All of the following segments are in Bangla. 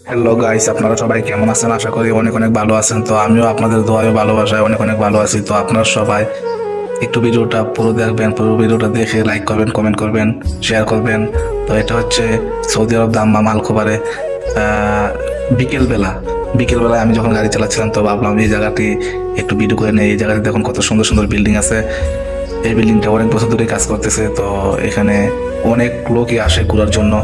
হ্যালো গাইস, আপনারা সবাই কেমন আছেন? আশা করি অনেক অনেক ভালো আছেন। তো আমিও আপনাদের দোয়ায় ভালোবাসায় অনেক অনেক ভালো আছি। তো আপনারা সবাই একটু ভিডিওটা পুরো দেখবেন, পুরো ভিডিওটা দেখে লাইক করবেন, কমেন্ট করবেন, শেয়ার করবেন। তো এটা হচ্ছে সৌদি আরব দাম্মাম আল খোবারে বিকেলবেলা বিকেলবেলায় আমি যখন গাড়ি চালাচ্ছিলাম তো ভাবলাম এই জায়গাটি একটু ভিডিও করে নেই। এই জায়গাতে দেখুন কত সুন্দর সুন্দর বিল্ডিং আছে। এই বিল্ডিংটা অনেক বছর ধরে কাজ করতেছে। তো এখানে অনেক লোকই আসে ঘোরার জন্য।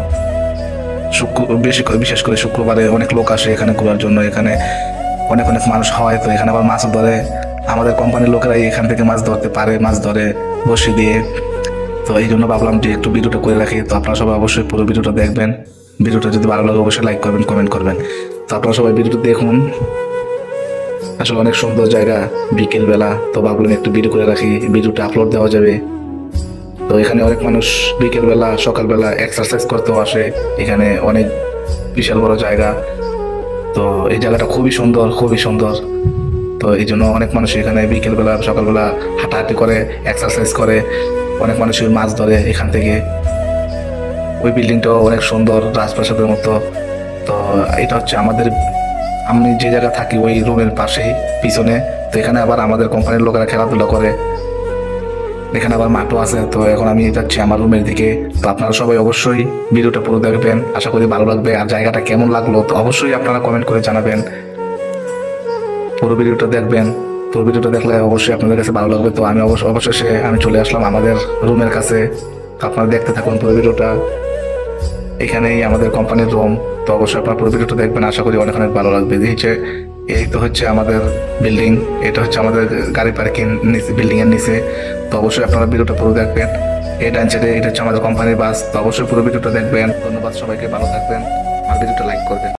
বিশেষ করে শুক্রবারে অনেক লোক আসে এখানে ঘোরার জন্য। এখানে অনেক অনেক মানুষ হয়। তো এখানে আবার মাছ ধরে, আমাদের কোম্পানির লোকেরাই এখান থেকে মাছ ধরতে পারে, মাছ ধরে বসি দিয়ে। তো এই জন্য ভাবলাম যে একটু ভিডিওটা করে রাখি। তো আপনারা সবাই অবশ্যই পুরো ভিডিওটা দেখবেন। ভিডিওটা যদি ভালো লাগে অবশ্যই লাইক করবেন, কমেন্ট করবেন। তো আপনারা সবাই ভিডিওটা দেখুন। আসলে অনেক সুন্দর জায়গা বিকেল বেলা। তো ভাবলাম একটু ভিডিও করে রাখি, ভিডিওটা আপলোড দেওয়া যাবে। তো এখানে অনেক মানুষ বিকেলবেলা সকালবেলা এক্সারসাইজ করতেও আসে। এখানে অনেক বিশাল বড় জায়গা। তো এই জায়গাটা খুবই সুন্দর, খুবই সুন্দর। তো এই জন্য অনেক মানুষ এখানে বিকেলবেলা সকালবেলা হাঁটাহাঁটি করে, এক্সারসাইজ করে। অনেক মানুষ মাছ ধরে এখান থেকে। ওই বিল্ডিংটাও অনেক সুন্দর, রাজপ্রাসাদের মতো। তো এটা হচ্ছে আমি যে জায়গা থাকি ওই রুমের পাশেই পিছনে। তো এখানে আবার আমাদের কোম্পানির লোকেরা খেলাধুলা করে। এখানে আবার মাঠও আছে। তো এখন আমি যাচ্ছি আমার রুমের দিকে। তো আপনারা সবাই অবশ্যই ভিডিওটা পুরো দেখবেন, আশা করি ভালো লাগবে। আর জায়গাটা কেমন লাগলো তো অবশ্যই আপনারা কমেন্ট করে জানাবেন। পুরো ভিডিওটা দেখবেন, পুরো ভিডিওটা দেখলে অবশ্যই আপনাদের কাছে ভালো লাগবে। তো আমি অবশেষে আমি চলে আসলাম আমাদের রুমের কাছে। তো আপনারা দেখতে থাকুন পুরো ভিডিওটা। এখানেই আমাদের কোম্পানির রুম। তো অবশ্যই আপনারা পুরো ভিডিওটা দেখবেন, আশা করি অনেক অনেক ভালো লাগবে। এই তো হচ্ছে আমাদের বিল্ডিং। এটা হচ্ছে আমাদের গাড়ি পার্কিং বিল্ডিং এর নিচে। তো অবশ্যই আপনারা ভিডিওটা পুরো দেখবেন। এটা হচ্ছে আমাদের কোম্পানির বাস। তো অবশ্যই পুরো ভিডিওটা দেখবেন। ধন্যবাদ সবাইকে, ভালো থাকবেন আর ভিডিওটা লাইক করবেন।